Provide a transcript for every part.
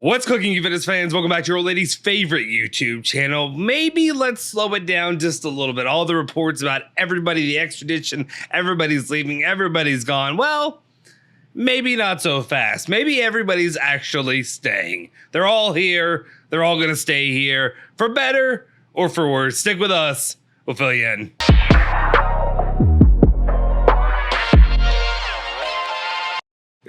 What's cooking, Juventus fans? Welcome back to your old lady's favorite YouTube channel. Maybe let's slow it down just a little bit. All the reports about everybody, the extradition, everybody's leaving, everybody's gone. Well, maybe not so fast. Maybe everybody's actually staying. They're all here. They're all going to stay here for better or for worse. Stick with us. We'll fill you in.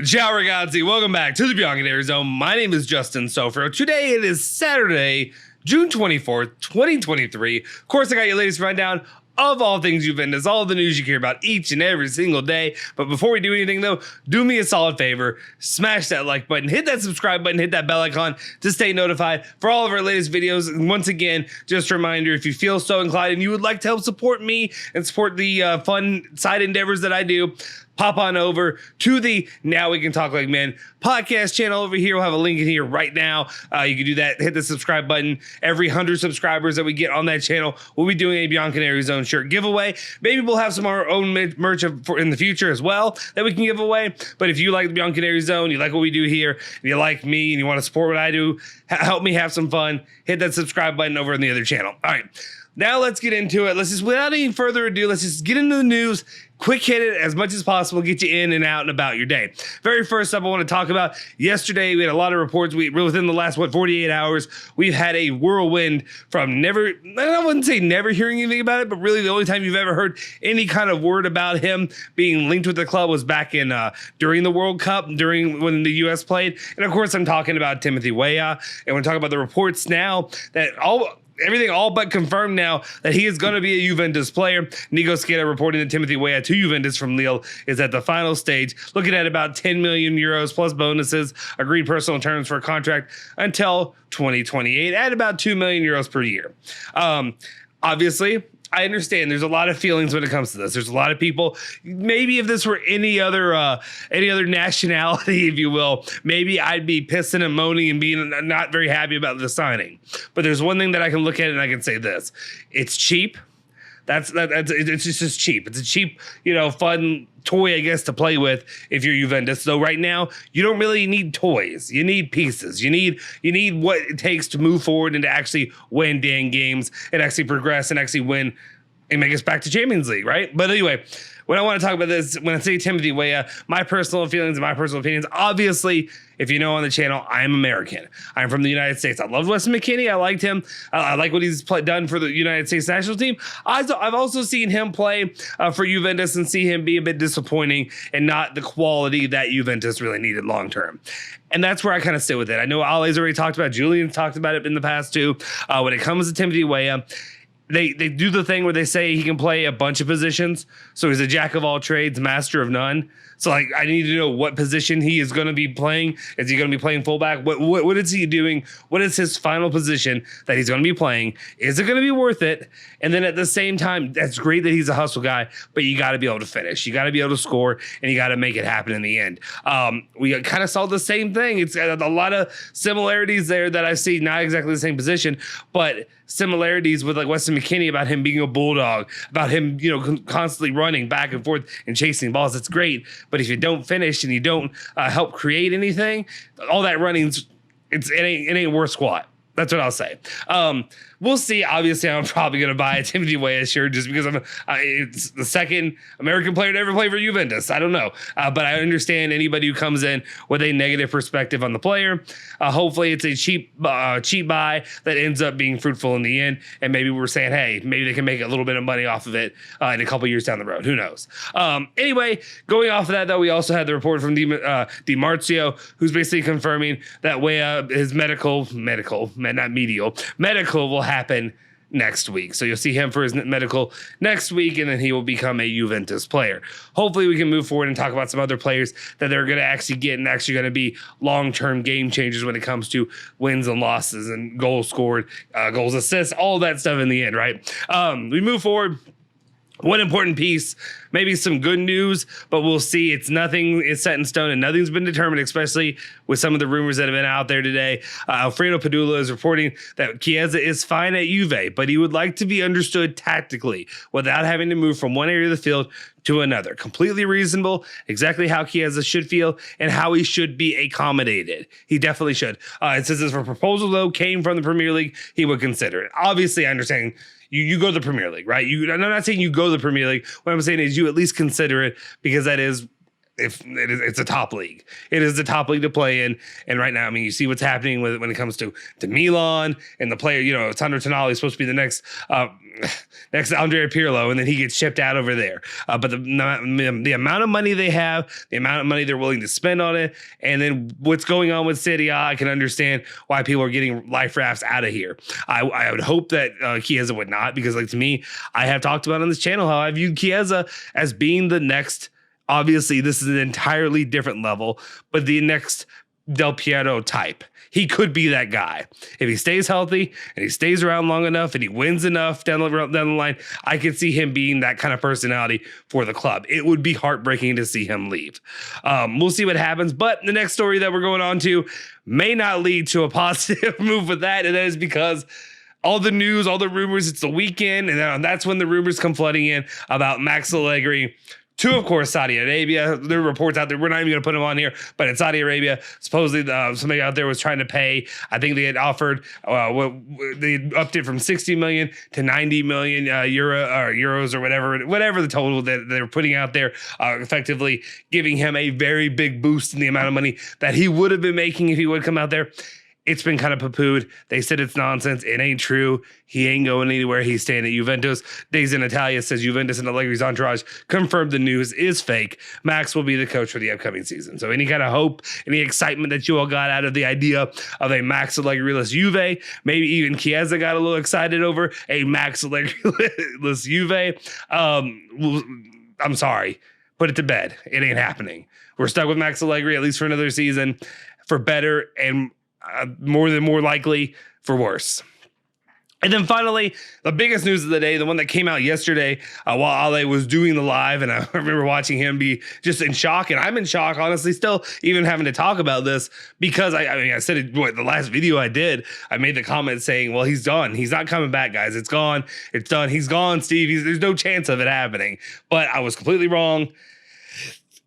Ciao ragazzi, welcome back to the Bianconeri Zone. My name is Justin Sofro. Today it is Saturday, June 24th, 2023. Of course, I got your latest rundown of all things Juventus, all the news you care about each and every single day. But before we do anything though, do me a solid favor, smash that like button, hit that subscribe button, hit that bell icon to stay notified for all of our latest videos. And once again, just a reminder, if you feel so inclined and you would like to help support me and support the fun side endeavors that I do, pop on over to the Now We Can Talk Like Men podcast channel over here. We'll have a link in here right now. You can do that. Hit the subscribe button. Every 100 subscribers that we get on that channel, we'll be doing a Bianconeri Zone shirt giveaway. Maybe we'll have some of our own merch in the future as well that we can give away. But if you like the Bianconeri Zone, you like what we do here, and you like me, and you want to support what I do, help me have some fun, hit that subscribe button over in the other channel. All right. Now let's get into it. Let's just, without any further ado, let's just get into the news. Quick hit it as much as possible, get you in and out and about your day. Very first up, I want to talk about yesterday. We had a lot of reports. Within the last, 48 hours, we've had a whirlwind from I wouldn't say never hearing anything about it, but really the only time you've ever heard any kind of word about him being linked with the club was back in during the World Cup, during when the U.S. played. And of course, I'm talking about Timothy Weah. And we're talking about the reports now that everything all but confirmed now that he is going to be a Juventus player. Nico Scheda reporting that Timothy Weah to Juventus from Lille is at the final stage, looking at about 10 million euros plus bonuses, agreed personal terms for a contract until 2028 at about 2 million euros per year. Obviously, I understand there's a lot of feelings when it comes to this. There's a lot of people, maybe if this were any other nationality, if you will, maybe I'd be pissing and moaning and being not very happy about the signing. But there's one thing that I can look at and I can say this. It's cheap. It's just cheap. It's a cheap, fun toy, I guess, to play with if you're Juventus. So right now, you don't really need toys. You need pieces. You need what it takes to move forward and to actually win dang games and actually progress and actually win and make us back to Champions League, right? But anyway, when I want to talk about this, when I say Timothy Weah, my personal feelings and my personal opinions, obviously, if you know on the channel, I'm American. I'm from the United States. I love Weston McKennie. I liked him. I like what he's done for the United States national team. I've also seen him play for Juventus and see him be a bit disappointing and not the quality that Juventus really needed long term. And that's where I kind of sit with it. I know Ali's already talked about it. Julian's talked about it in the past too. When it comes to Timothy Weah, They do the thing where they say he can play a bunch of positions. So he's a jack of all trades, master of none. So I need to know what position he is going to be playing. Is he going to be playing fullback? What is he doing? What is his final position that he's going to be playing? Is it going to be worth it? And then at the same time, that's great that he's a hustle guy, but you got to be able to finish. You got to be able to score, and you got to make it happen in the end. We kind of saw the same thing. It's a lot of similarities there that I see. Not exactly the same position, but similarities with like Weston McKennie about him being a bulldog, about him, constantly running back and forth and chasing balls. It's great. But if you don't finish and you don't help create anything, all that running, it ain't worth squat. That's what I'll say. We'll see. Obviously, I'm probably going to buy a Timothy Weah shirt just because it's the second American player to ever play for Juventus. I don't know. But I understand anybody who comes in with a negative perspective on the player. Hopefully, it's a cheap buy that ends up being fruitful in the end. And maybe we're saying, hey, maybe they can make a little bit of money off of it in a couple years down the road. Who knows? Anyway, going off of that, though, we also had the report from Di Marzio, who's basically confirming that Weah, his medical will happen next week. So you'll see him for his medical next week, and then he will become a Juventus player. Hopefully we can move forward and talk about some other players that they're going to actually get and actually going to be long-term game changers when it comes to wins and losses and goals scored, goals assists, all that stuff in the end, right? We move forward. One important piece, maybe some good news, but we'll see. Nothing is set in stone and nothing's been determined, especially with some of the rumors that have been out there today. Alfredo Padula is reporting that Kieza is fine at Juve, but he would like to be understood tactically without having to move from one area of the field to another. Completely reasonable, exactly how Kieza should feel and how he should be accommodated. He definitely should. It says if a proposal, though, came from the Premier League, he would consider it. Obviously, I understand you go to the Premier League, right? I'm not saying you go to the Premier League. What I'm saying is you at least consider it, because that is, it's a top league. It is the top league to play in. And right now, I mean, you see what's happening when it comes to Milan and the player, Sandro Tonali is supposed to be the next Andrea Pirlo, and then he gets shipped out over there. But the amount of money they have, the amount of money they're willing to spend on it, and then what's going on with Serie A, I can understand why people are getting life rafts out of here. I would hope that Kieza would not, because to me, I have talked about on this channel how I viewed Kieza as being the next. Obviously, this is an entirely different level, but the next Del Piero type. He could be that guy. If he stays healthy and he stays around long enough and he wins enough down the line, I could see him being that kind of personality for the club. It would be heartbreaking to see him leave. We'll see what happens, but the next story that we're going on to may not lead to a positive move with that, and that is because all the news, all the rumors, it's the weekend, and that's when the rumors come flooding in about Max Allegri to, of course, Saudi Arabia. There are reports out there. We're not even going to put them on here, but in Saudi Arabia, supposedly somebody out there was trying to pay. I think they had offered they upped it from 60 million to 90 million euros or whatever the total that they're putting out there, effectively giving him a very big boost in the amount of money that he would have been making if he would come out there. It's been kind of poo-pooed. They said it's nonsense. It ain't true. He ain't going anywhere. He's staying at Juventus. Days in Italia says Juventus and Allegri's entourage confirmed the news is fake. Max will be the coach for the upcoming season. So any kind of hope, any excitement that you all got out of the idea of a Max Allegri-less Juve, maybe even Kieza got a little excited over a Max Allegri-less Juve. I'm sorry. Put it to bed. It ain't happening. We're stuck with Max Allegri at least for another season, for better and more likely for worse. And then finally, the biggest news of the day, the one that came out yesterday while Ale was doing the live, and I remember watching him be just in shock, and I'm in shock, honestly, still even having to talk about this, because I said it, the last video I did, I made the comment saying, well, he's done. He's not coming back, guys. It's gone. It's done. He's gone, Steve. There's no chance of it happening. But I was completely wrong.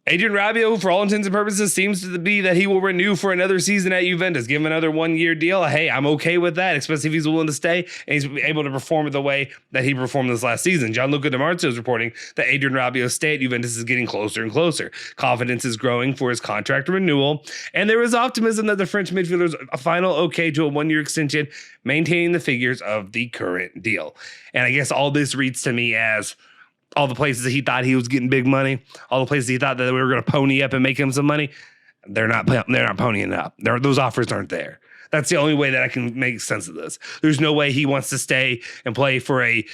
Adrian Rabiot, for all intents and purposes, seems to be that he will renew for another season at Juventus, give him another 1-year deal. Hey, I'm okay with that, especially if he's willing to stay and he's able to perform the way that he performed this last season. Gianluca Di Marzio is reporting that Adrian Rabiot's stay at Juventus is getting closer and closer. Confidence is growing for his contract renewal, and there is optimism that the French midfielder's final okay to a 1-year extension, maintaining the figures of the current deal. And I guess all this reads to me as all the places that he thought he was getting big money, all the places he thought that we were going to pony up and make him some money, they're not ponying up. Those offers aren't there. That's the only way that I can make sense of this. There's no way he wants to stay and play for a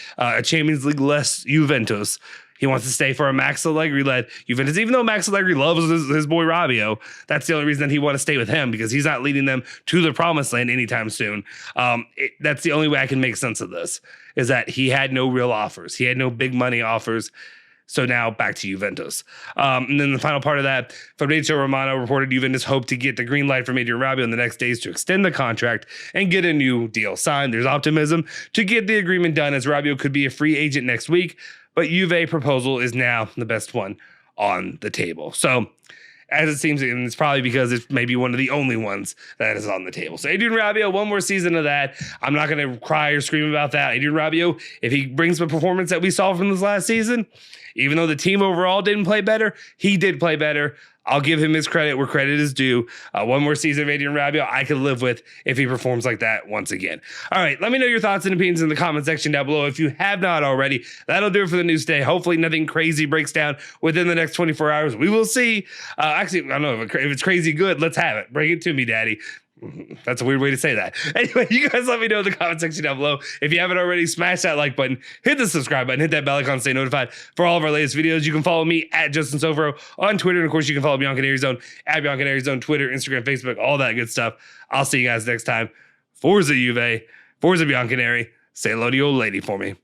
Champions League-less Juventus. He wants to stay for a Max Allegri-led Juventus, even though Max Allegri loves his boy Rabiot. That's the only reason that he wants to stay with him, because he's not leading them to the promised land anytime soon. That's the only way I can make sense of this, is that he had no real offers. He had no big money offers. So now back to Juventus. And then the final part of that, Fabrizio Romano reported Juventus hoped to get the green light from Adrian Rabiot in the next days to extend the contract and get a new deal signed. There's optimism to get the agreement done, as Rabiot could be a free agent next week, but Juve proposal is now the best one on the table. So as it seems, and it's probably because it's maybe one of the only ones that is on the table. So Adrian Rabiot, one more season of that. I'm not going to cry or scream about that. Adrian Rabiot, if he brings the performance that we saw from this last season, even though the team overall didn't play better, he did play better. I'll give him his credit where credit is due. One more season of Adrian Rabiot I could live with if he performs like that once again. All right, let me know your thoughts and opinions in the comment section down below if you have not already. That'll do it for the news today. Hopefully nothing crazy breaks down within the next 24 hours. We will see. Actually, I don't know if it's crazy good. Let's have it. Bring it to me, Daddy. That's a weird way to say that. Anyway, you guys let me know in the comment section down below. If you haven't already, smash that like button, hit the subscribe button, hit that bell icon to stay notified for all of our latest videos. You can follow me at Justin Sofro on Twitter. And of course, you can follow Bianconeri Zone at Bianconeri Zone, Twitter, Instagram, Facebook, all that good stuff. I'll see you guys next time. Forza Juve, Forza Bianconeri. Say hello to your old lady for me.